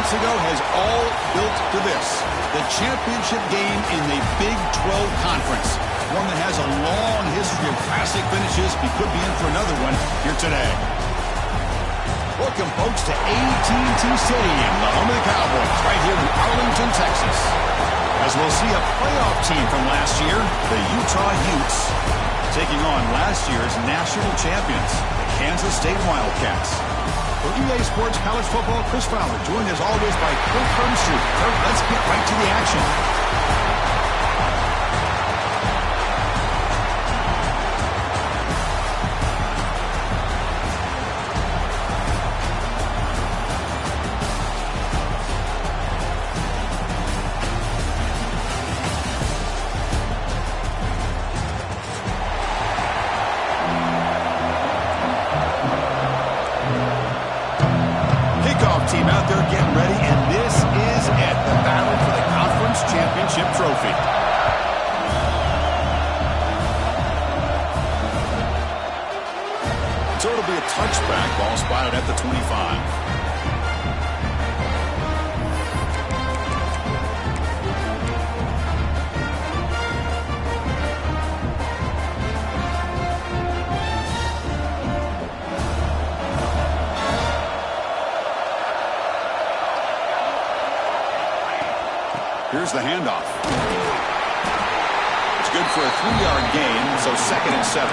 months ago has all built to this. The championship game in the Big 12 Conference. One that has a long history of classic finishes. We could be in for another one here today. Welcome, folks, to AT&T Stadium, the home of the Cowboys, right here in Arlington, Texas. As we'll see a playoff team from last year, the Utah Utes, taking on last year's national champions, the Kansas State Wildcats. For EA Sports College Football, Chris Fowler, joined as always by Kirk Hermstreet. Kirk, let's get right to the action. Team out there getting ready, and this is it, the battle for the conference championship trophy. So it'll be a touchback, ball spotted at the 25. Here's the handoff. It's good for a 3-yard gain, so 2nd and 7.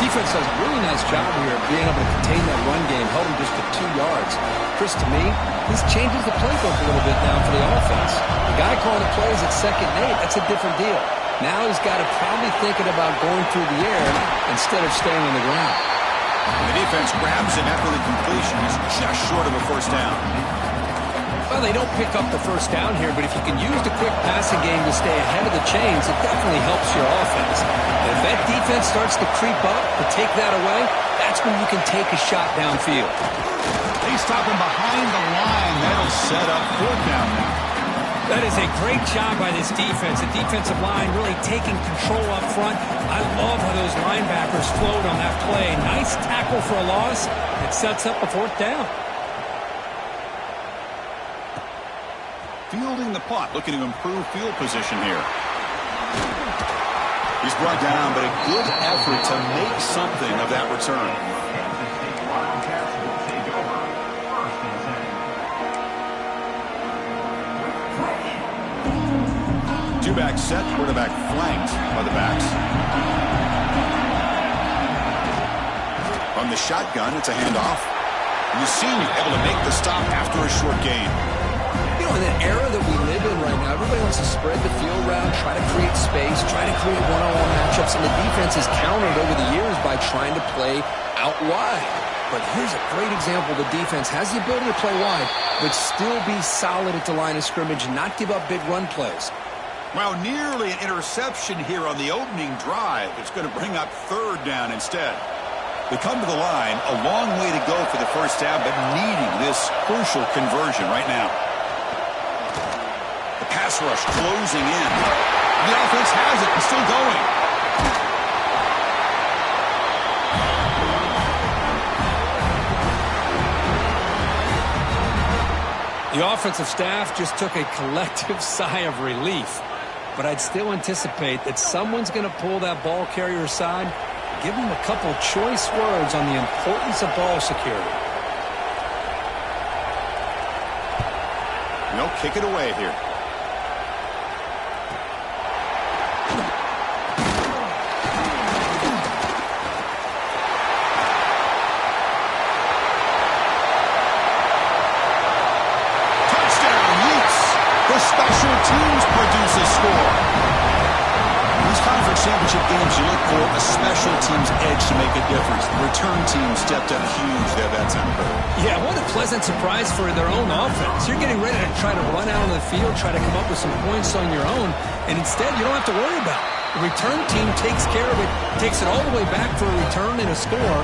Defense does a really nice job here of being able to contain that run game, held him just to 2 yards. Chris, to me, this changes the playbook a little bit now for the offense. The guy calling the plays at 2nd and 8, that's a different deal. Now he's got to probably thinking about going through the air instead of staying on the ground. And the defense grabs him after the completion. He's just short of a first down. Well, they don't pick up the first down here, but if you can use the quick passing game to stay ahead of the chains, it definitely helps your offense. And if that defense starts to creep up to take that away, that's when you can take a shot downfield. They stop him behind the line. That'll set up 4th down now. That is a great job by this defense. The defensive line really taking control up front. I love how those linebackers flowed on that play. Nice tackle for a loss. It sets up a 4th down. Fielding the punt, looking to improve field position here. He's brought down, but a good effort to make something of that return. Two-back set, quarterback flanked by the backs. From the shotgun, it's a handoff. You see him able to make the stop after a short gain. You know, in that era that we live in right now, everybody wants to spread the field around, try to create space, try to create one-on-one matchups, and the defense has countered over the years by trying to play out wide. But here's a great example. The defense has the ability to play wide, but still be solid at the line of scrimmage, not give up big run plays. Well, nearly an interception here on the opening drive. It's going to bring up 3rd down instead. They come to the line, a long way to go for the first down, but needing this crucial conversion right now. The pass rush closing in. The offense has it and still going. The offensive staff just took a collective sigh of relief. But I'd still anticipate that someone's going to pull that ball carrier aside, give him a couple choice words on the importance of ball security. They'll kick it away here. Special teams produce a score. In these conference championship games, you look for a special teams edge to make a difference. The return team stepped up huge there that time. Yeah, what a pleasant surprise for their own offense. You're getting ready to try to run out on the field, try to come up with some points on your own, and instead you don't have to worry about it. The return team takes care of it, takes it all the way back for a return and a score.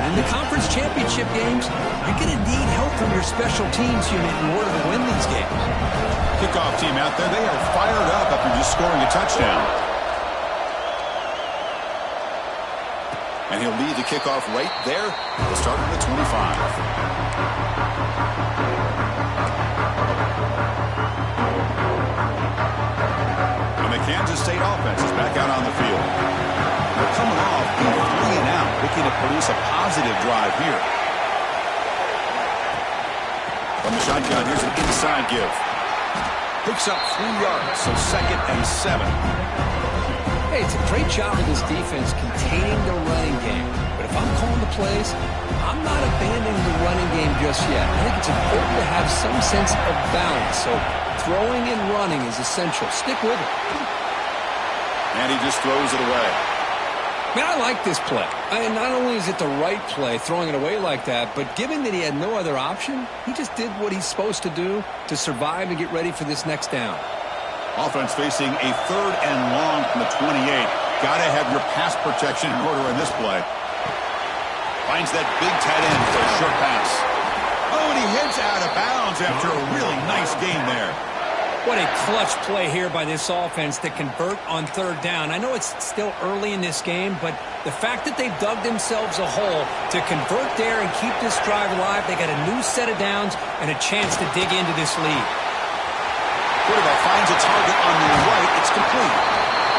And in the conference championship games, you're going to need help from your special teams unit in order to win these games. Kickoff team out there, they are fired up after just scoring a touchdown. And he'll lead the kickoff right there. He'll start at the 25. Kansas State offense is back out on the field. They're coming off a 3-and-out, looking to produce a positive drive here. From the shotgun, here's an inside give. Picks up 3 yards, so 2nd and 7. Hey, it's a great job of this defense containing the running game. But if I'm calling the plays, I'm not abandoning the running game just yet. I think it's important to have some sense of balance. So throwing and running is essential. Stick with it. And he just throws it away. Man, I like this play. Not only is it the right play, throwing it away like that, but given that he had no other option, he just did what he's supposed to do to survive and get ready for this next down. Offense facing a 3rd and long from the 28. Got to have your pass protection in order in this play. Finds that big tight end for a short pass. Oh, and he heads out of bounds after a really nice gain there. What a clutch play here by this offense to convert on 3rd down. I know it's still early in this game, but the fact that they've dug themselves a hole to convert there and keep this drive alive, they got a new set of downs and a chance to dig into this lead. Quarterback finds a target on the right. It's complete.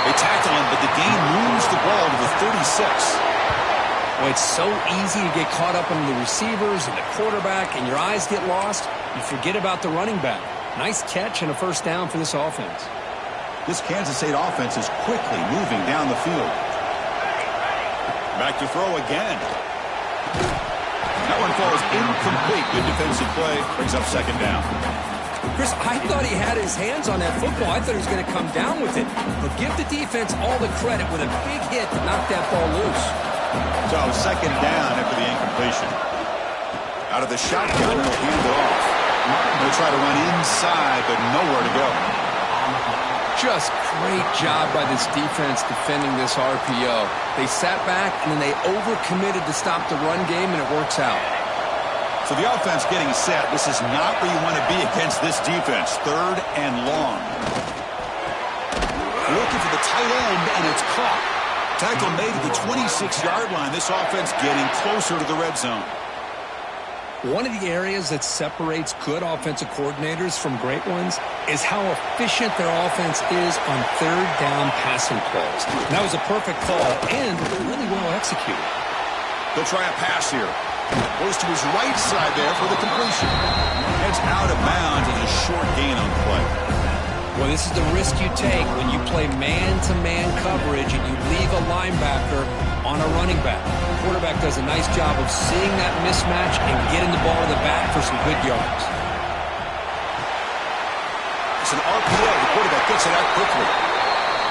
They tackle him, but the gain moves the ball to the 36. Well, it's so easy to get caught up in the receivers and the quarterback, and your eyes get lost. You forget about the running back. Nice catch and a 1st down for this offense. This Kansas State offense is quickly moving down the field. Back to throw again. That one falls incomplete. Good defensive play. Brings up 2nd down. Chris, I thought he had his hands on that football. I thought he was going to come down with it. But give the defense all the credit with a big hit to knock that ball loose. So 2nd down after the incompletion. Out of the shotgun, they'll hand it off. They'll try to run inside, but nowhere to go. Just great job by this defense defending this RPO. They sat back, and then they overcommitted to stop the run game, and it works out. So the offense getting set. This is not where you want to be against this defense. 3rd and long. Looking for the tight end, and it's caught. Tackle made at the 26-yard line. This offense getting closer to the red zone. One of the areas that separates good offensive coordinators from great ones is how efficient their offense is on 3rd down passing plays. And that was a perfect call and really well executed. They'll try a pass here. Goes to his right side there for the completion. Heads out of bounds as a short gain on the play. Well, this is the risk you take when you play man-to-man coverage and you leave a linebacker on a running back. The quarterback does a nice job of seeing that mismatch and getting the ball to the back for some good yards. It's an RPO. The quarterback gets it out quickly.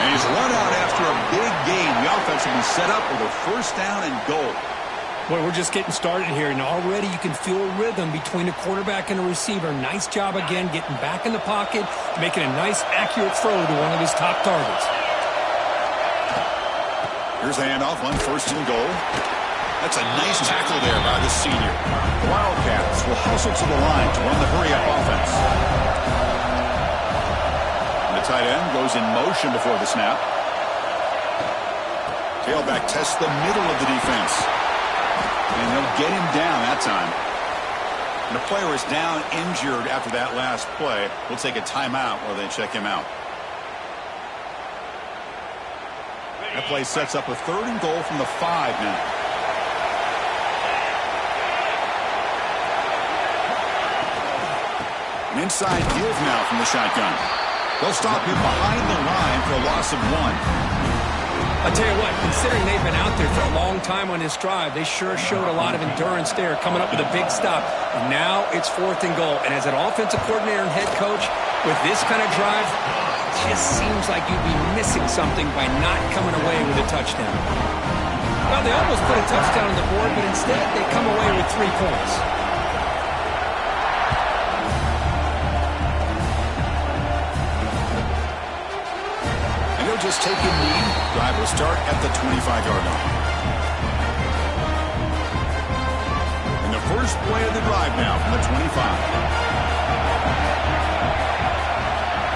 And he's run out after a big gain. The offense will be set up with a 1st down and goal. Boy, we're just getting started here, and already you can feel a rhythm between a quarterback and a receiver. Nice job again getting back in the pocket, making a nice, accurate throw to one of his top targets. Here's the handoff on 1st and goal. That's a nice tackle there by the senior. The Wildcats will hustle to the line to run the hurry-up offense. And the tight end goes in motion before the snap. Tailback tests the middle of the defense. And they'll get him down that time. And the player is down injured after that last play. We'll take a timeout while they check him out. That play sets up a 3rd and goal from the 5 now. An inside give now from the shotgun. They'll stop him behind the line for a loss of 1. I'll tell you what, considering they've been out there for a long time on this drive, they sure showed a lot of endurance there, coming up with a big stop. And now it's 4th and goal. And as an offensive coordinator and head coach, with this kind of drive, it just seems like you'd be missing something by not coming away with a touchdown. Well, they almost put a touchdown on the board, but instead they come away with 3 points. Just taking lead. Drive will start at the 25-yard line. And the first play of the drive now from the 25.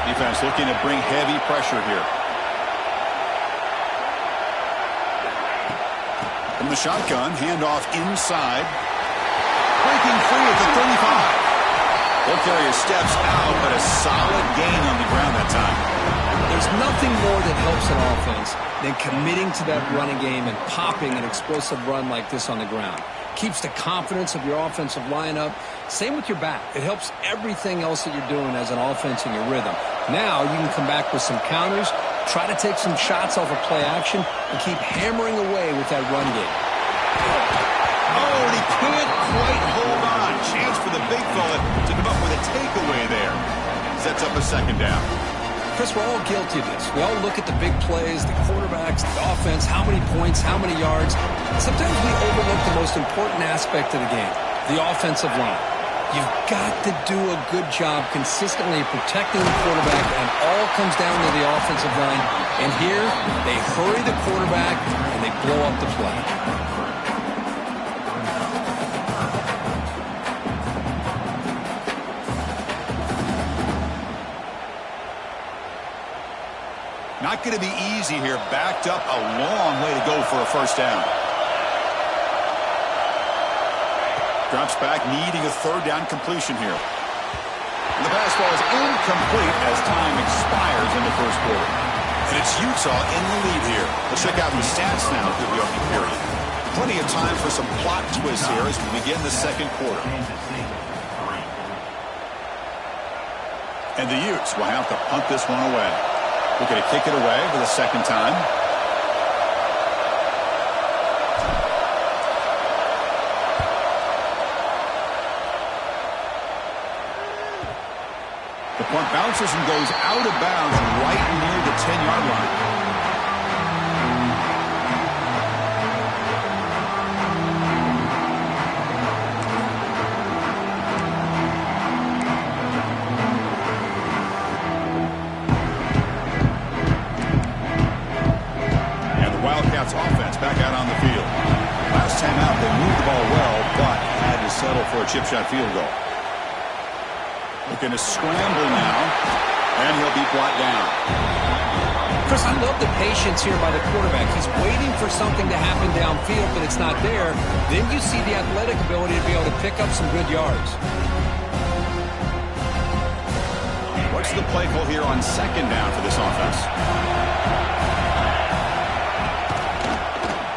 Defense looking to bring heavy pressure here. From the shotgun, handoff inside. Breaking free at the 35. He'll carry his steps out, but a solid gain on the ground that time. There's nothing more that helps an offense than committing to that running game and popping an explosive run like this on the ground. Keeps the confidence of your offensive lineup. Same with your back. It helps everything else that you're doing as an offense in your rhythm. Now you can come back with some counters, try to take some shots off of play action, and keep hammering away with that run game. Oh, and he can't quite hold on. Chance for the big fella to come up with a takeaway there. Sets up a second down. Chris, we're all guilty of this. We all look at the big plays, the quarterbacks, the offense, how many points, how many yards. Sometimes we overlook the most important aspect of the game, the offensive line. You've got to do a good job consistently protecting the quarterback, and all comes down to the offensive line. And here, they hurry the quarterback, and they blow up the play. Not going to be easy here. Backed up a long way to go for a first down. Drops back, needing a third down completion here. And the pass ball is incomplete as time expires in the first quarter. And it's Utah in the lead here. Let's check out the stats now through the opening period. Plenty of time for some plot twists here as we begin the second quarter. And the Utes will have to punt this one away. We're going to kick it away for the second time. The punt bounces and goes out of bounds right near the 10-yard line. Offense back out on the field. Last time out, they moved the ball well, but had to settle for a chip shot field goal. Looking to scramble now, and he'll be brought down. Chris, I love the patience here by the quarterback. He's waiting for something to happen downfield, but it's not there. Then you see the athletic ability to be able to pick up some good yards. What's the play call here on second down for this offense?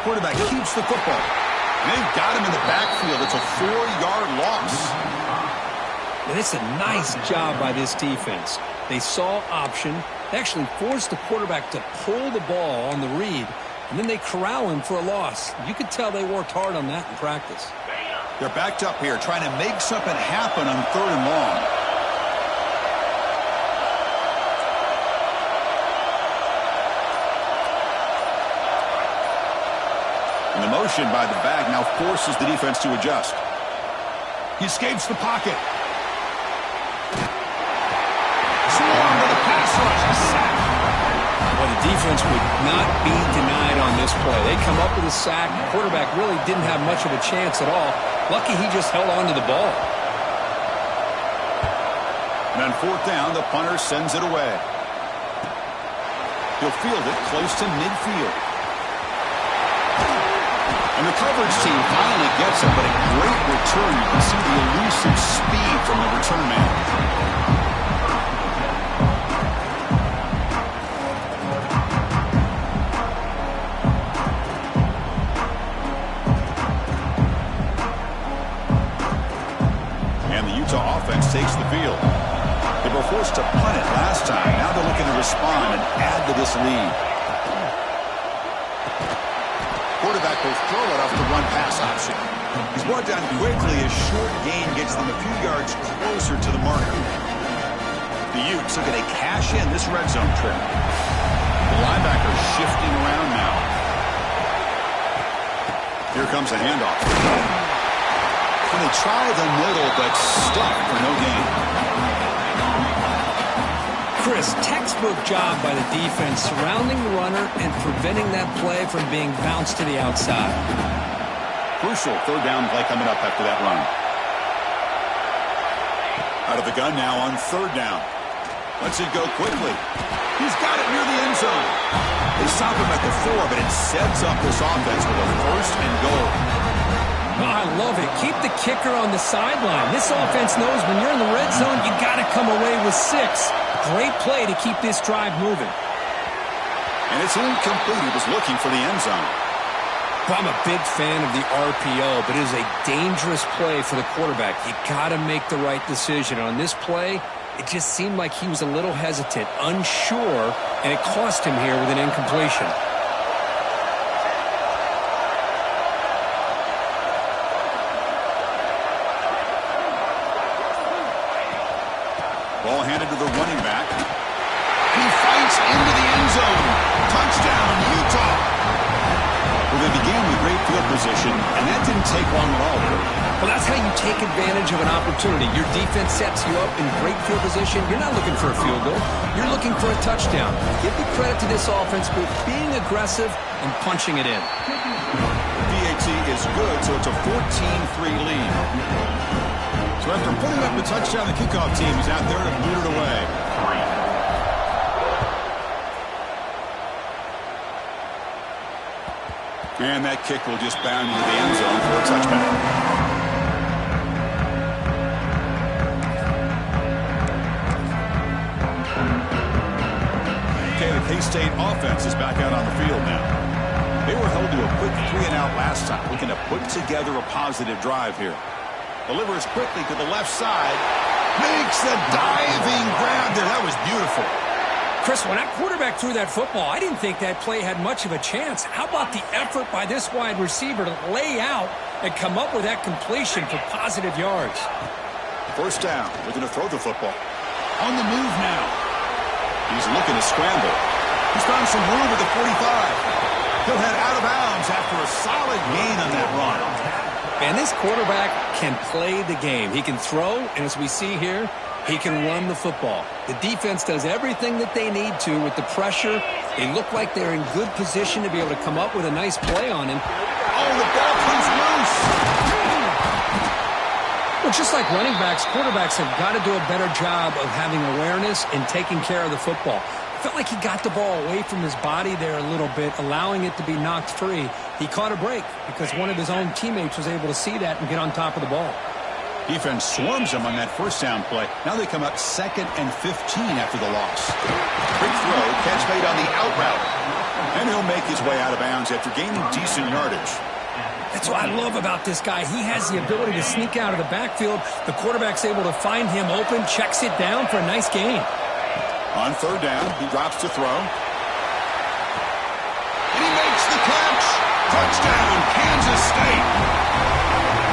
Quarterback keeps the football. And they've got him in the backfield. It's a 4-yard loss. And it's a nice job by this defense. They saw option. They actually forced the quarterback to pull the ball on the read, and then they corral him for a loss. You could tell they worked hard on that in practice. They're backed up here trying to make something happen on 3rd and long. And the motion by the back now forces the defense to adjust. He escapes the pocket. Swarm with a pass rush, a sack. Well, the defense would not be denied on this play. They come up with a sack. The quarterback really didn't have much of a chance at all. Lucky he just held on to the ball. And on 4th down, the punter sends it away. He'll field it close to midfield. And the coverage team finally gets him, but a great return. You can see the elusive speed from the return man. And the Utah offense takes the field. They were forced to punt it last time. Now they're looking to respond and add to this lead. Quarterback will throw it off the run-pass option. He's brought down quickly as short gain gets them a few yards closer to the marker. The Utes are going to cash in this red zone trip. The linebacker shifting around now. Here comes a handoff. And they try the middle, but stuck for no gain. Chris, textbook job by the defense surrounding the runner and preventing that play from being bounced to the outside. Crucial 3rd down play coming up after that run. Out of the gun now on 3rd down. Lets it go quickly. He's got it near the end zone. They stop him at the 4, but it sets up this offense with a 1st and goal. Well, I love it. Keep the kicker on the sideline. This offense knows when you're in the red zone, you got to come away with 6. Great play to keep this drive moving. And it's incomplete. He was looking for the end zone. Well, I'm a big fan of the RPO, but it is a dangerous play for the quarterback. You got to make the right decision. On this play, it just seemed like he was a little hesitant, unsure, and it cost him here with an incompletion. Ball handed to the running back. He fights into the end zone. Touchdown, Utah. Well, they began with great field position, and that didn't take long at all. Well, that's how you take advantage of an opportunity. Your defense sets you up in great field position. You're not looking for a field goal. You're looking for a touchdown. Give the credit to this offense for being aggressive and punching it in. PAT is good, so it's a 14-3 lead. So after putting up a touchdown, the kickoff team is out there to boot it away. And that kick will just bound into the end zone for a touchback. Okay, the K-State offense is back out on the field now. They were held to a quick 3-and-out last time, looking to put together a positive drive here. Delivers quickly to the left side. Makes the diving grab there. That was beautiful. Chris, when that quarterback threw that football, I didn't think that play had much of a chance. How about the effort by this wide receiver to lay out and come up with that completion for positive yards? First down. Looking to throw the football. On the move now. He's looking to scramble. He's found some room at the 45. He'll head out of bounds after a solid gain on that run. And this quarterback can play the game. He can throw, and as we see here, he can run the football. The defense does everything that they need to with the pressure. They look like they're in good position to be able to come up with a nice play on him. Oh, the ball comes loose. Well, just like running backs, quarterbacks have got to do a better job of having awareness and taking care of the football. Felt like he got the ball away from his body there a little bit, allowing it to be knocked free. He caught a break because one of his own teammates was able to see that and get on top of the ball. Defense swarms him on that first down play. Now they come up 2nd and 15 after the loss. Big throw, catch made on the out route. And he'll make his way out of bounds after gaining decent yardage. That's what I love about this guy. He has the ability to sneak out of the backfield. The quarterback's able to find him open, checks it down for a nice gain. On third down, he drops to throw. And he makes the catch. Touchdown, Kansas State.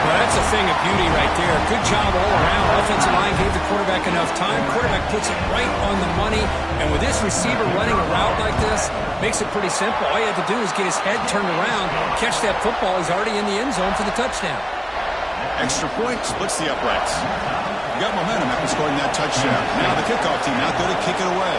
Well, that's a thing of beauty right there. Good job all around. Offensive line gave the quarterback enough time. Quarterback puts it right on the money. And with this receiver running a route like this, makes it pretty simple. All you have to do is get his head turned around, catch that football. He's already in the end zone for the touchdown. Extra point splits the uprights. You got momentum after scoring that touchdown. Now the kickoff team out there to kick it away.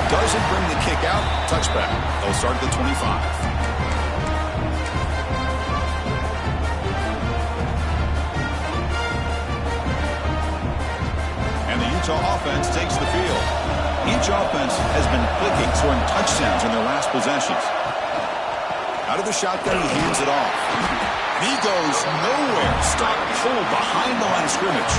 Doesn't bring the kick out. Touchback. They'll start at the 25. And the Utah offense takes the field. Each offense has been clicking, scoring touchdowns in their last possessions. Out of the shotgun, he hands it off. He goes nowhere. Stopped cold behind the line of scrimmage.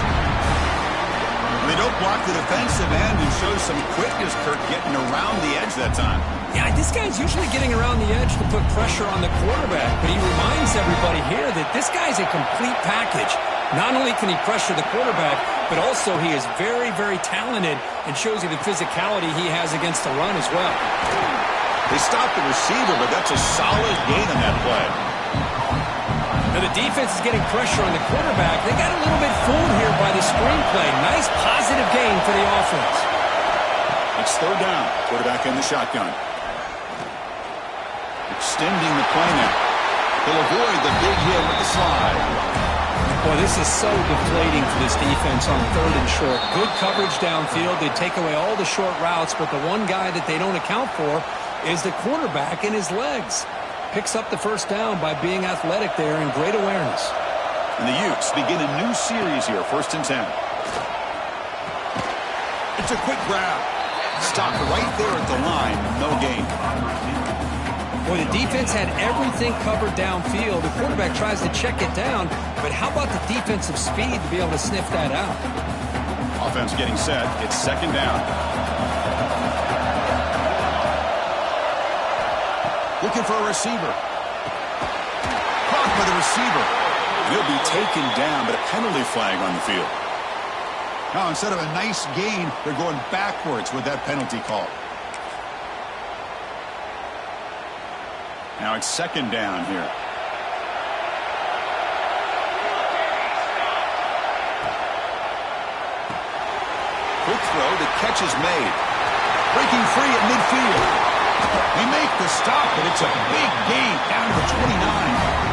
They don't block the defensive end and show some quickness, Kirk, getting around the edge that time. Yeah, this guy's usually getting around the edge to put pressure on the quarterback, but he reminds everybody here that this guy's a complete package. Not only can he pressure the quarterback, but also he is very, very talented and shows you the physicality he has against the run as well. They stopped the receiver, but that's a solid gain on that play. Now the defense is getting pressure on the quarterback. They got a little bit fooled here by the screenplay. Nice positive gain for the offense. It's third down. Quarterback in the shotgun. Extending the play now. He'll avoid the big hit with the slide. Boy, this is so deflating for this defense on 3rd and short. Good coverage downfield. They take away all the short routes, but the one guy that they don't account for is the quarterback and his legs. Picks up the first down by being athletic there and great awareness. And the Utes begin a new series here, 1st and 10. It's a quick grab. Stopped right there at the line. No gain. Boy, the defense had everything covered downfield. The quarterback tries to check it down, but how about the defensive speed to be able to sniff that out? Offense getting set. It's second down. Looking for a receiver. Caught by the receiver. He'll be taken down, but a penalty flag on the field. Now, instead of a nice gain, they're going backwards with that penalty call. Now it's second down here. Quick throw. The catch is made. Breaking free at midfield. They make the stop, but it's a big gain down to the 29.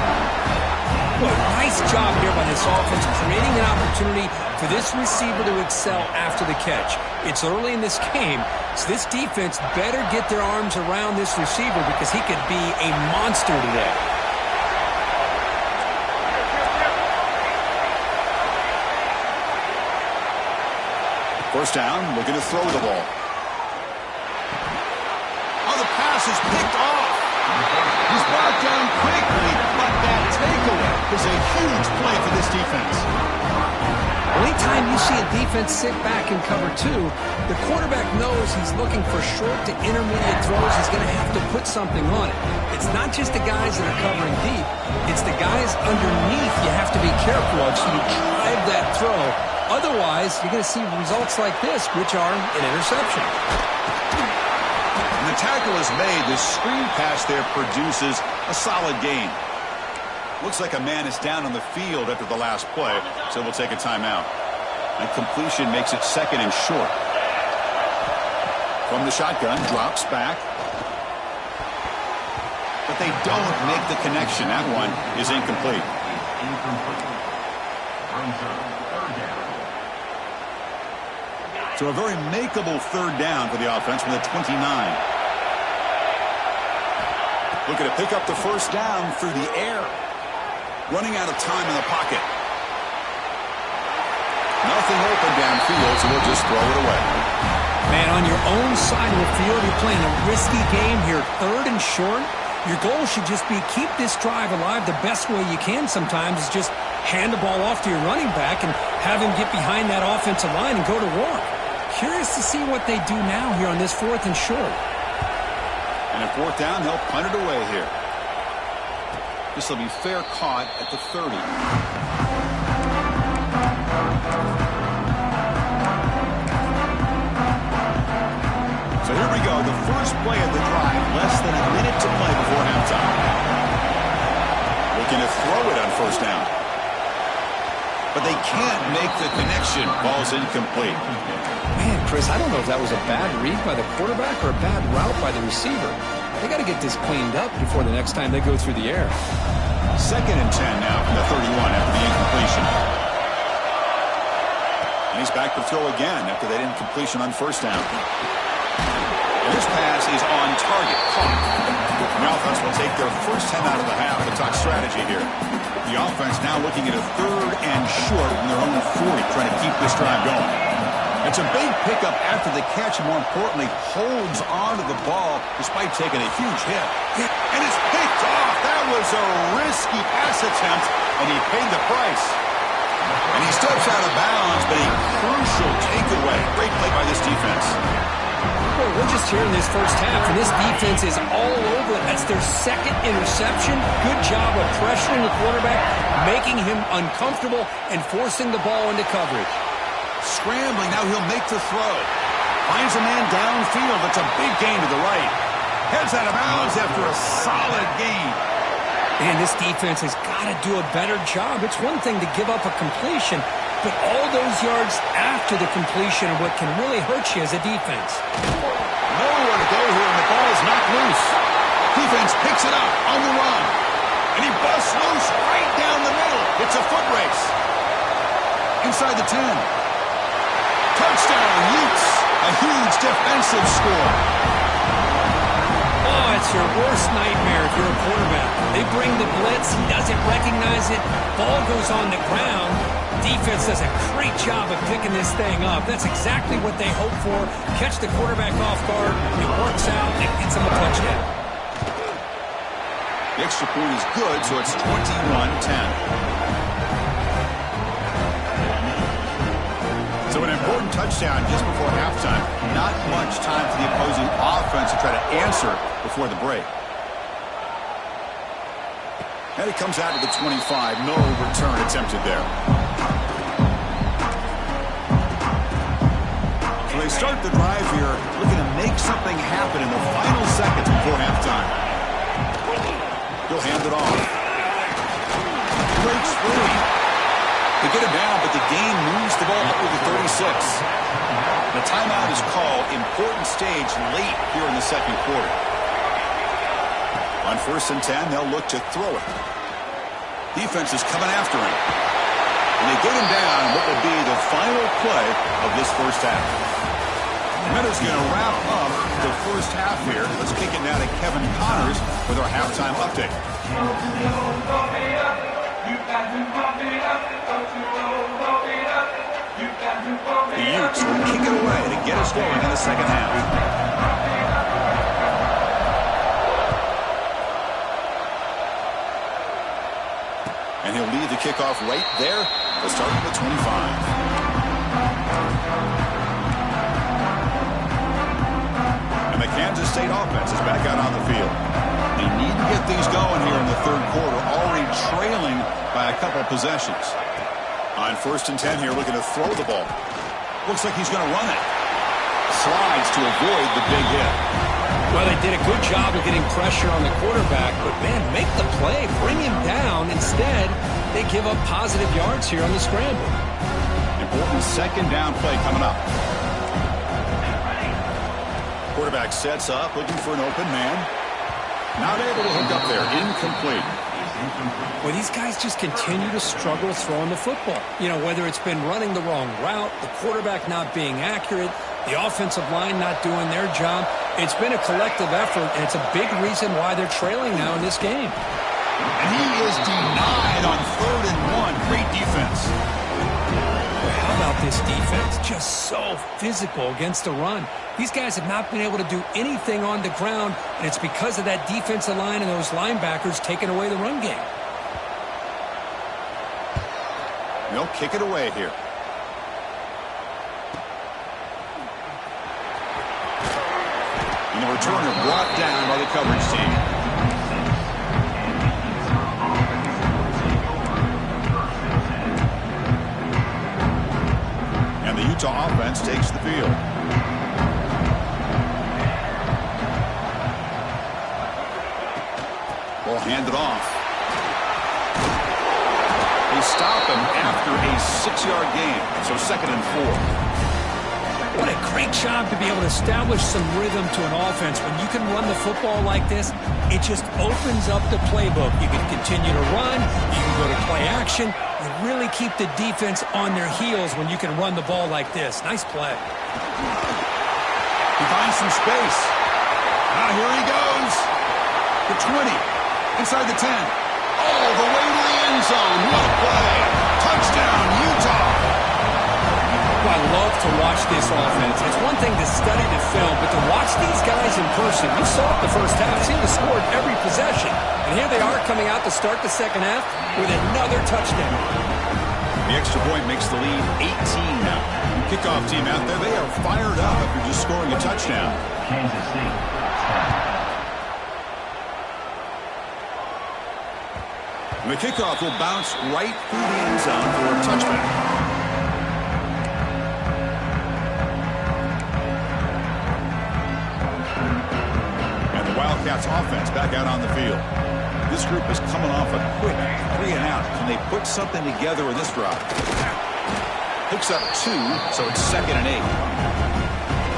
Well, nice job here by this offense, creating an opportunity for this receiver to excel after the catch. It's early in this game, so this defense better get their arms around this receiver because he could be a monster today. First down, looking to throw the ball. Oh, the pass is picked off. He's brought down quickly, but that takeaway is a huge play for this defense. Anytime you see a defense sit back and cover two, the quarterback knows he's looking for short to intermediate throws. He's going to have to put something on it. It's not just the guys that are covering deep. It's the guys underneath you have to be careful of so you drive that throw. Otherwise, you're going to see results like this, which are an interception. And the tackle is made. The screen pass there produces a solid gain. Looks like a man is down on the field after the last play, so we'll take a timeout. And completion makes it second and short. From the shotgun, drops back. But they don't make the connection. That one is incomplete. So a very makeable third down for the offense from the 29. Looking to pick up the first down through the air. Running out of time in the pocket. Nothing open downfield, so we'll just throw it away. Man, on your own side of the field, you're playing a risky game here. Third and short. Your goal should just be keep this drive alive the best way you can sometimes is just hand the ball off to your running back and have him get behind that offensive line and go to work. Curious to see what they do now here on this fourth and short. And a fourth down, they'll punt it away here. This will be fair caught at the 30. So here we go. The first play of the drive. Less than a minute to play before halftime. Looking to throw it on first down. But they can't make the connection. Ball's incomplete. Man, Chris, I don't know if that was a bad read by the quarterback or a bad route by the receiver. They got to get this cleaned up before the next time they go through the air. Second and 10 now from the 31 after the incompletion. And he's back to throw again after that incompletion on first down. And this pass is on target. Caught. The offense will take their first 10 out of the half. The talk strategy here. The offense now looking at a third and short from their own 40, trying to keep this drive going. It's a big pickup after the catch, and more importantly, holds on to the ball despite taking a huge hit. And it's picked off. That was a risky pass attempt, and he paid the price. And he steps out of bounds, but a crucial takeaway. Great play by this defense. Well, we're just here in this first half, and this defense is all over it. That's their second interception. Good job of pressuring the quarterback, making him uncomfortable, and forcing the ball into coverage. Scrambling, now he'll make the throw. Finds a man downfield. That's a big gain to the right. Heads out of bounds after a solid gain. Man, this defense has got to do a better job. It's one thing to give up a completion, but all those yards after the completion are what can really hurt you as a defense. Nowhere to go here, and the ball is knocked loose. Defense picks it up on the run. And he busts loose right down the middle. It's a foot race. Inside the 10. Touchdown, Utes. A huge defensive score. Oh, it's your worst nightmare if you're a quarterback. They bring the blitz. He doesn't recognize it. Ball goes on the ground. defense does a great job of picking this thing up. That's exactly what they hope for. Catch the quarterback off guard. It works out. It gets him a touchdown. The extra point is good, so it's 21-10. So an important touchdown just before halftime. Not much time for the opposing offense to try to answer before the break. And he comes out to the 25. No return attempted there. So they start the drive here, looking to make something happen in the final seconds before halftime. He'll hand it off. Breaks free. They get him down, but the game moves the ball up to the 36. The timeout is called. Important stage late here in the second quarter. On 1st and 10, they'll look to throw it. Defense is coming after him. And they get him down what will be the final play of this first half. Minutes going to wrap up the first half here. Let's kick it now to Kevin Connors with our halftime update. The Utes will kick it away to get us going in the second half. And he'll lead the kickoff right there. They'll start at the 25. And the Kansas State offense is back out on the field. They need to get things going here in the third quarter, already trailing by a couple possessions. On 1st and 10 here, looking to throw the ball. Looks like he's going to run it. Slides to avoid the big hit. Well, they did a good job of getting pressure on the quarterback, but, man, make the play. Bring him down. Instead, they give up positive yards here on the scramble. Important second down play coming up. Quarterback sets up, looking for an open man. Not able to hook up there. Incomplete. Well, these guys just continue to struggle throwing the football. You know, whether it's been running the wrong route, the quarterback not being accurate, the offensive line not doing their job. It's been a collective effort, and it's a big reason why they're trailing now in this game. And he is denied on 3rd and 1. Great defense. How about this defense? Just so physical against the run. These guys have not been able to do anything on the ground, and it's because of that defensive line and those linebackers taking away the run game. They'll kick it away here. And the returner brought down by the coverage team. And the Utah offense takes the field. Ball handed off. They stop him after a 6-yard gain. So 2nd and 4. What a great job to be able to establish some rhythm to an offense. When you can run the football like this, it just opens up the playbook. You can continue to run. You can go to play action. You really keep the defense on their heels when you can run the ball like this. Nice play. He finds some space. Now here he goes. The 20. Inside the 10. All the way to the end zone. What a play. Touchdown, Utah. Well, I love to watch this offense. It's one thing to study the film, but to watch these guys in person, you saw it the first half, seemed to score every possession. And here they are coming out to start the second half with another touchdown. The extra point makes the lead 18 now. Kickoff team out there, they are fired up after just scoring a touchdown. Kansas State. And the kickoff will bounce right through the end zone for a touchback. And the Wildcats offense back out on the field. This group is coming off a quick 3 and out. Can they put something together in this drive? Picks up 2, so it's 2nd and 8.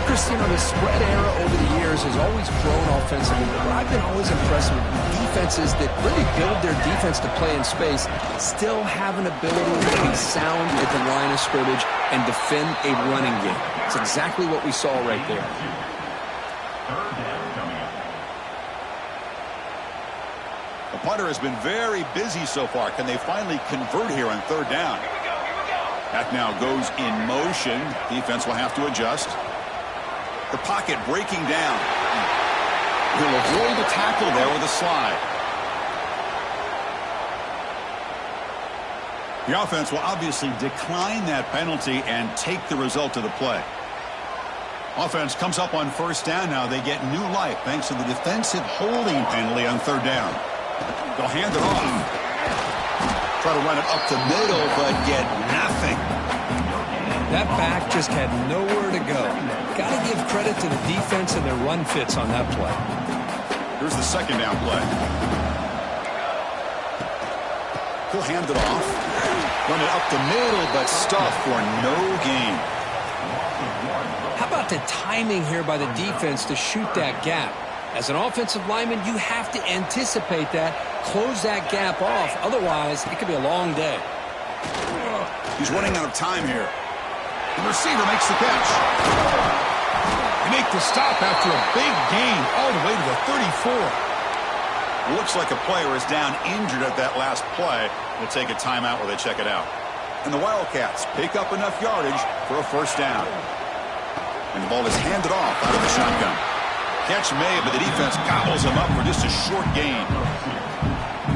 Chris, you know, the spread era over the years has always grown offensively, but I've been always impressed with defenses that really build their defense to play in space, still have an ability to be sound at the line of scrimmage and defend a running game. It's exactly what we saw right there. The punter has been very busy so far. Can they finally convert here on 3rd down? That now goes in motion. Defense will have to adjust. The pocket breaking down. He'll avoid the tackle there with a slide. The offense will obviously decline that penalty and take the result of the play. Offense comes up on first down now. They get new life thanks to the defensive holding penalty on third down. They'll hand it off. Try to run it up the middle, but get nothing. That back just had nowhere to go. Got to give credit to the defense and their run fits on that play. Here's the second down play. He'll hand it off. Run it up the middle, but stuffed for no gain. How about the timing here by the defense to shoot that gap? As an offensive lineman, you have to anticipate that, close that gap off. Otherwise, it could be a long day. He's running out of time here. The receiver makes the catch. They make the stop after a big gain all the way to the 34. Looks like a player is down injured at that last play. We'll take a timeout while they check it out. And the Wildcats pick up enough yardage for a first down. And the ball is handed off out of the shotgun. Catch made, but the defense gobbles him up for just a short gain.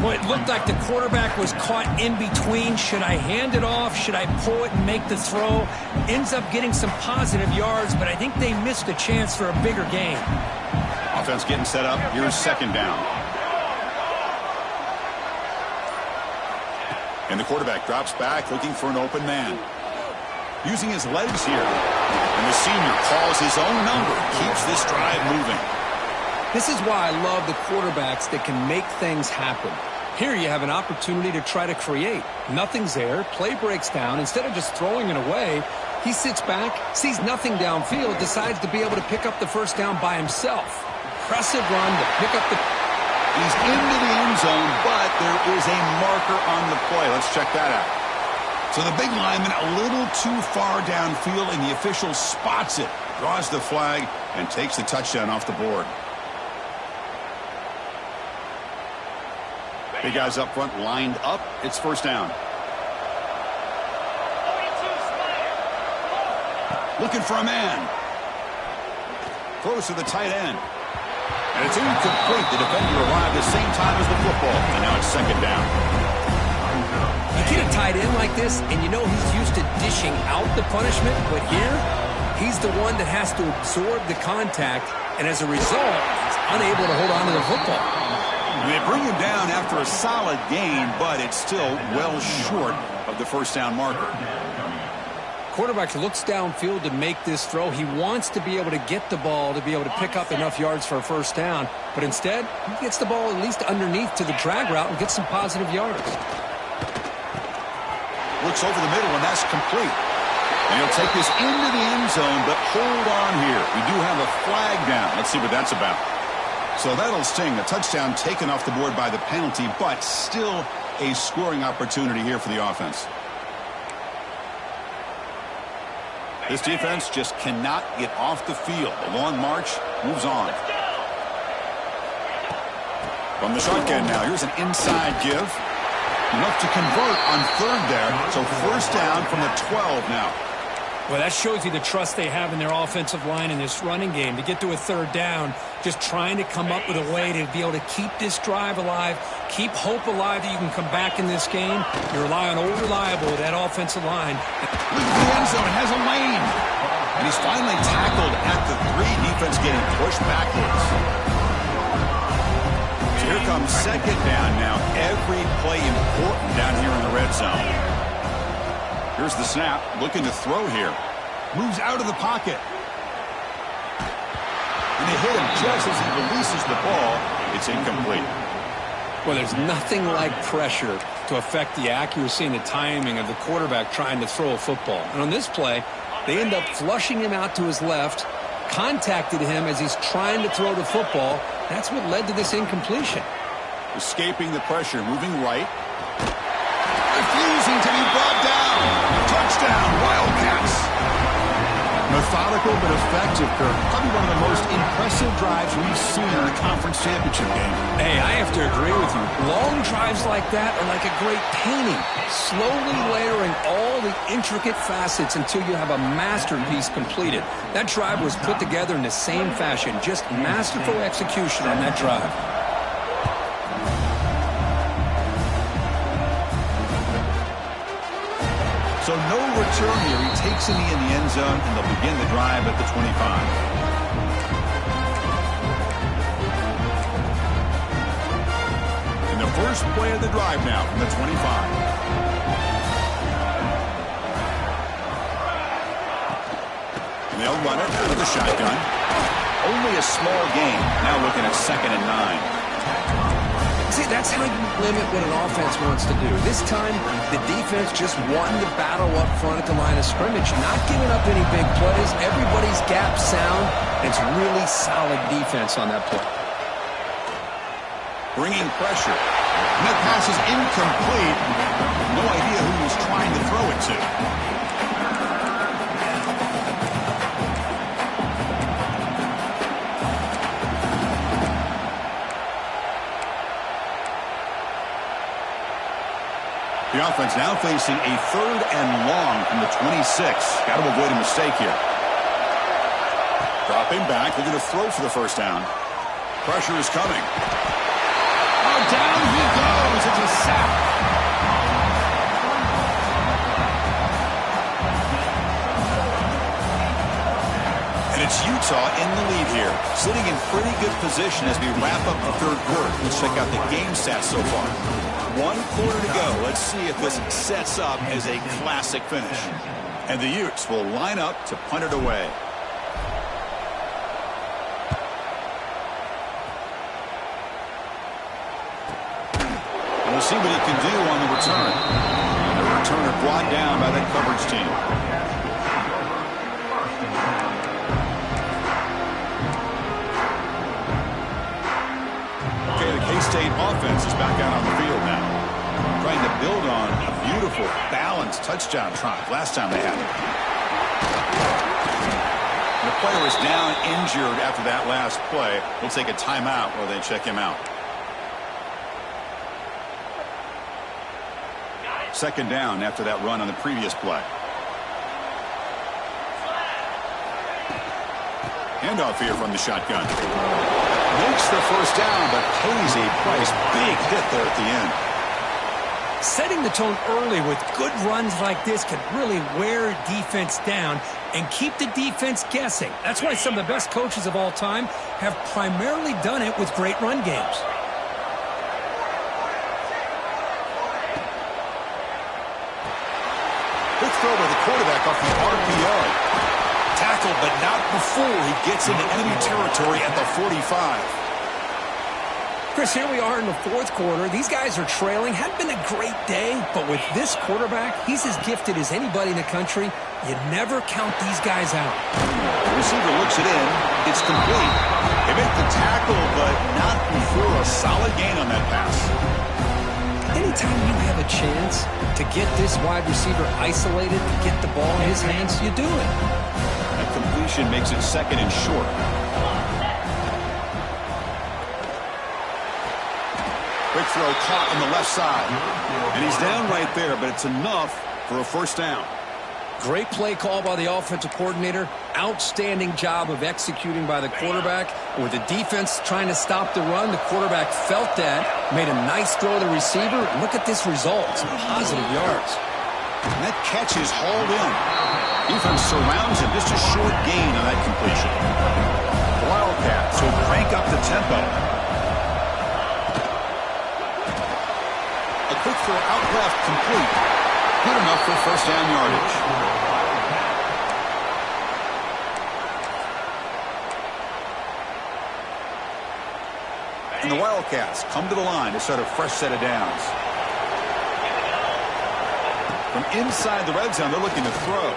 Well, it looked like the quarterback was caught in between. Should I hand it off? Should I pull it and make the throw? Ends up getting some positive yards, but I think they missed a chance for a bigger gain. Offense getting set up. Here's second down. And the quarterback drops back looking for an open man. Using his legs here. And the senior calls his own number. Keeps this drive moving. This is why I love the quarterbacks that can make things happen. Here you have an opportunity to try to create. Nothing's there. Play breaks down. Instead of just throwing it away, he sits back, sees nothing downfield, decides to be able to pick up the first down by himself. Impressive run to pick up the... He's into the end zone, but there is a marker on the play. Let's check that out. So the big lineman a little too far downfield, and the official spots it, draws the flag, and takes the touchdown off the board. Big guys up front lined up. It's first down. Looking for a man. Throws to the tight end. And it's incomplete. The defender arrived the same time as the football. And now it's second down. You get a tight end like this, and you know he's used to dishing out the punishment. But here, he's the one that has to absorb the contact. And as a result, he's unable to hold on to the football. They bring him down after a solid gain, but it's still well short of the first down marker. Quarterback looks downfield to make this throw. He wants to be able to get the ball to be able to pick up enough yards for a first down. But instead, he gets the ball at least underneath to the drag route and gets some positive yards. Looks over the middle, and that's complete. And he'll take this into the end zone, but hold on here. We do have a flag down. Let's see what that's about. So that'll sting. A touchdown taken off the board by the penalty, but still a scoring opportunity here for the offense. This defense just cannot get off the field. The long march moves on. From the shotgun now, here's an inside give. Enough to convert on third there. So first down from the 12 now. Well, that shows you the trust they have in their offensive line in this running game. To get to a third down, just trying to come up with a way to be able to keep this drive alive, keep hope alive that you can come back in this game. You rely on old reliable, that offensive line. Look at the end zone. It has a lane. And he's finally tackled at the 3. Defense getting pushed backwards. So here comes second down now. Every play important down here in the red zone. Here's the snap. Looking to throw here. Moves out of the pocket. And they hit him just as he releases the ball. It's incomplete. Well, there's nothing like pressure to affect the accuracy and the timing of the quarterback trying to throw a football. And on this play, they end up flushing him out to his left, contacted him as he's trying to throw the football. That's what led to this incompletion. Escaping the pressure, moving right. Refusing to be brought down. Touchdown, Wildcats. Methodical but effective, Kirk. Probably one of the most impressive drives we've seen in a conference championship game. Hey, I have to agree with you. Long drives like that are like a great painting, slowly layering all the intricate facets until you have a masterpiece completed. That drive was put together in the same fashion, just masterful execution on that drive. So no return here. He takes it in the end zone, and they'll begin the drive at the 25. And the first play of the drive now from the 25. And they'll run it with a shotgun. Only a small gain. Now looking at 2nd and 9. See, that's how you limit what an offense wants to do. This time, the defense just wanting to battle up front at the line of scrimmage, not giving up any big plays. Everybody's gap sound. It's really solid defense on that play. Bringing pressure. And that pass is incomplete. No idea who he was trying to throw it to. The offense now facing a 3rd and long from the 26. Got to avoid a mistake here. Dropping back. They're going to throw for the first down. Pressure is coming. Oh, down he goes. It's a sack. And it's Utah in the lead here. Sitting in pretty good position as we wrap up the 3rd quarter. Let's check out the game stats so far. 1 quarter to go. Let's see if this sets up as a classic finish. And the Utes will line up to punt it away. And we'll see what he can do on the return. The returner brought down by that coverage team. Okay, the K-State offense is back out on the field now. Trying to build on a beautiful, balanced touchdown drive last time they had it. The player is down injured after that last play. We'll take a timeout while they check him out. 2nd down after that run on the previous play. Handoff here from the shotgun. Makes the first down, but pays a price. Big hit there at the end. Setting the tone early with good runs like this can really wear defense down and keep the defense guessing. That's why some of the best coaches of all time have primarily done it with great run games. Quick throw by the quarterback off the RPO. Tackled, but not before he gets into enemy territory at the 45. Chris, here we are in the 4th quarter. These guys are trailing. Hadn't been a great day, but with this quarterback, he's as gifted as anybody in the country. You never count these guys out. The receiver looks it in. It's complete. They make the tackle, but not before a solid gain on that pass. Anytime you have a chance to get this wide receiver isolated, to get the ball in his hands, you do it. That completion makes it 2nd and short. Quick throw caught on the left side. And he's down right there, but it's enough for a first down. Great play call by the offensive coordinator. Outstanding job of executing by the quarterback. With the defense trying to stop the run, the quarterback felt that, made a nice throw to the receiver. Look at this result. Some positive yards. And that catch is hauled in. Defense surrounds him. Just a short gain on that completion. The Wildcats will crank up the tempo. A quick throw out left, complete. Good enough for first down yardage. And the Wildcats come to the line to start a fresh set of downs. From inside the red zone, they're looking to throw.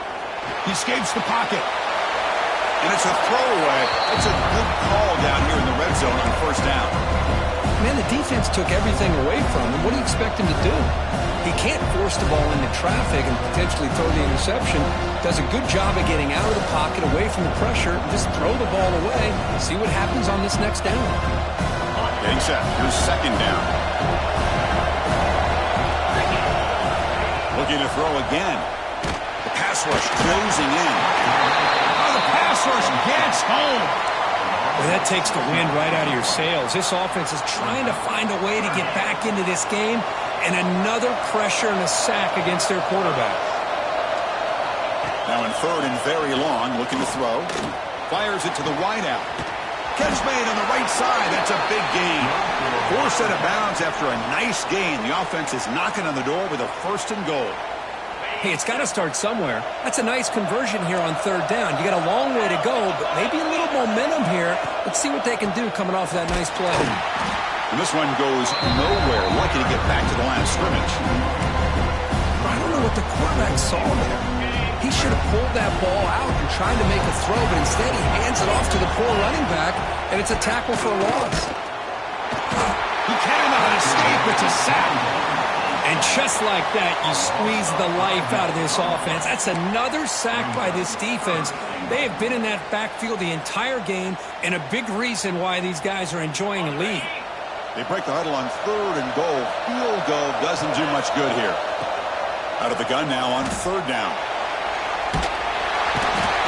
He escapes the pocket. And it's a throwaway. That's a good call down here in the red zone on first down. Man, the defense took everything away from him. What do you expect him to do? He can't force the ball into traffic and potentially throw the interception. Does a good job of getting out of the pocket, away from the pressure, and just throw the ball away. See what happens on this next down. Getting set. Here's second down. Looking to throw again. The pass rush closing in. Oh, the pass rush gets home. Well, that takes the wind right out of your sails. This offense is trying to find a way to get back into this game, and another pressure and a sack against their quarterback. Now in third and very long, looking to throw. Fires it to the wideout. Catch made on the right side. That's a big gain. Forced out of bounds after a nice gain. The offense is knocking on the door with a first and goal. Hey, it's got to start somewhere. That's a nice conversion here on third down. You got a long way to go, but maybe a little momentum here. Let's see what they can do coming off that nice play. And this one goes nowhere. Lucky to get back to the line of scrimmage. I don't know what the quarterback saw there. He should have pulled that ball out and tried to make a throw, but instead he hands it off to the poor running back, and it's a tackle for a loss. He cannot escape. It's a sack. And just like that, you squeeze the life out of this offense. That's another sack by this defense. They have been in that backfield the entire game, and a big reason why these guys are enjoying a lead. They break the huddle on third and goal. Field goal doesn't do much good here. Out of the gun now on third down.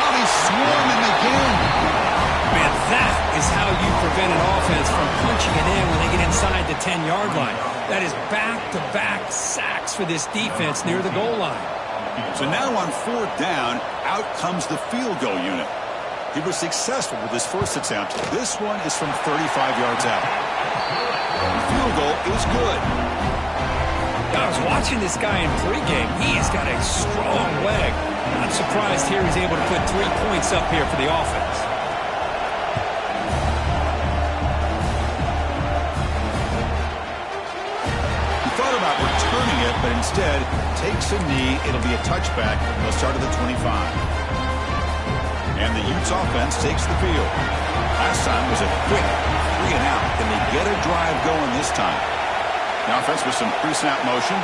Oh, he's swarming again. Man, that is how you prevent an offense from punching it in when they get inside the 10-yard line. That is back-to-back sacks for this defense near the goal line. So now on fourth down, out comes the field goal unit. He was successful with his first attempt. This one is from 35 yards out. The field goal is good. I was watching this guy in pregame. He has got a strong leg. I'm surprised here he's able to put 3 points up here for the offense. Returning it, but instead takes a knee. It'll be a touchback. They'll start at the 25. And the Utes offense takes the field. Last time was a quick 3 and out. Can they get a drive going this time? The offense with some pre-snap motion.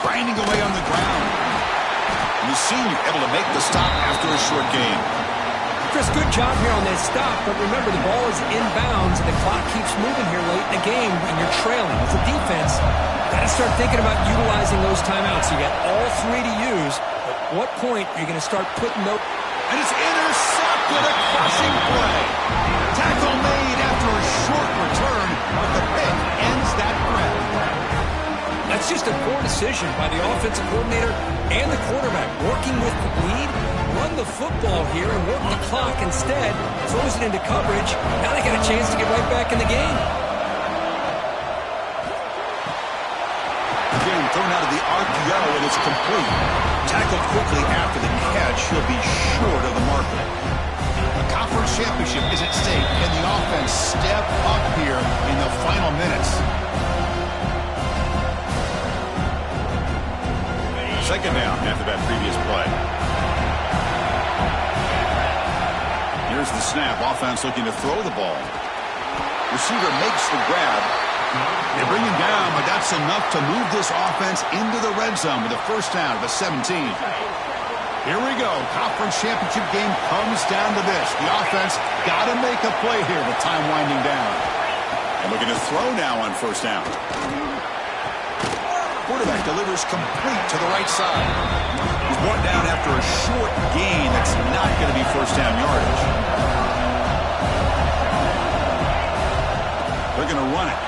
Grinding away on the ground. And the senior able to make the stop after a short game. Chris, good job here on this stop, but remember the ball is inbounds and the clock keeps moving here late in the game and you're trailing. As a defense, got to start thinking about utilizing those timeouts. You got all 3 to use. At what point are you going to start putting those? And it's intercepted, a crushing play. Tackle made after a short return, but the pick ends that threat. That's just a poor decision by the offensive coordinator and the quarterback. Working with the lead, run the football here and work the clock instead. Throws it into coverage. Now they got a chance to get right back in the game. Again, thrown out of the RPO, and it's complete. Tackled quickly after the catch. He'll be short of the marker. A conference championship is at stake. Can the offense step up here in the final minutes? Second down after that previous play. Here's the snap. Offense looking to throw the ball. Receiver makes the grab. They bring him down, but that's enough to move this offense into the red zone with a first down at the 17. Here we go. Conference championship game comes down to this. The offense got to make a play here with time winding down. And looking to throw now on first down. Quarterback delivers complete to the right side. He's brought down after a short gain. That's not going to be first down yardage. They're going to run it.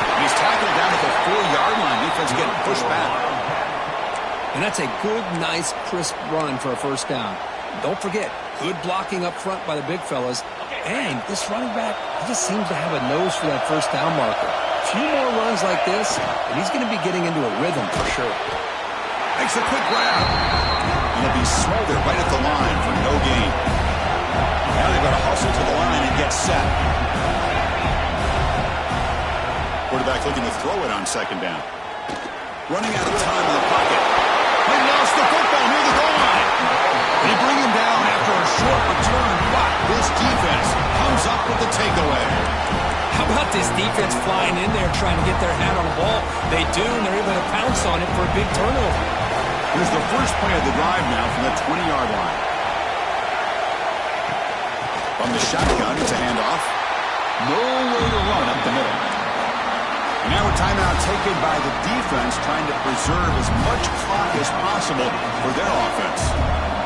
And he's tackled down at the 4-yard line. Defense getting pushed back. And that's a good, nice, crisp run for a first down. Don't forget, good blocking up front by the big fellas. And this running back, he just seems to have a nose for that first down marker. A few more runs like this, and he's going to be getting into a rhythm for sure. Makes a quick grab. And he'll be smothered right at the line for no gain. Now they've got to hustle to the line and get set. Quarterback looking to throw it on second down. Running out of time in the pocket. They lost the football near the goal line. They bring him down this defense flying in there trying to get their hat on the ball. They do, and they're able to pounce on it for a big turnover. Here's the first play of the drive now from the 20-yard line. From the shotgun, it's a handoff. Nowhere to run up the middle. And now a timeout taken by the defense, trying to preserve as much clock as possible for their offense.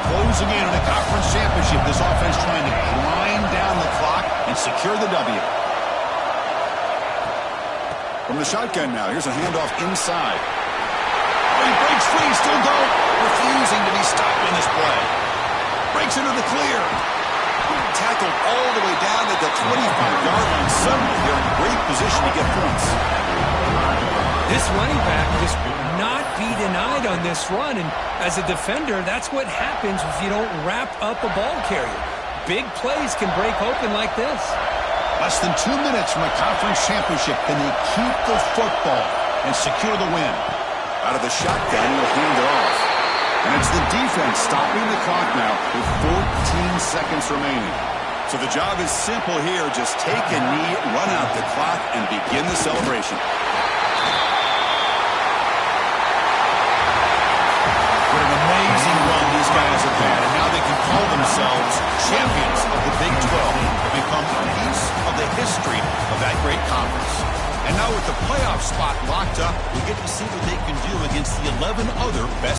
Closing in on the conference championship, this offense trying to grind down the clock and secure the W. From the shotgun now, here's a handoff inside. Oh, he breaks free, still going. Refusing to be stopped in this play. Breaks into the clear. Tackled all the way down at the 25-yard line. Suddenly, they're in great position to get points. This running back just will not be denied on this run. And as a defender, that's what happens if you don't wrap up a ball carrier. Big plays can break open like this. Less than 2 minutes from a conference championship. Can they keep the football and secure the win? Out of the shotgun, he'll hand it off. And it's the defense stopping the clock now with 14 seconds remaining. So the job is simple here. Just take a knee, run out the clock, and begin the celebration. What an amazing run these guys have had, and now they can call themselves champions of the Big 12 and become a piece of the history of that great conference. And now with the playoff spot locked up, we get to see what they can do against the 11 other best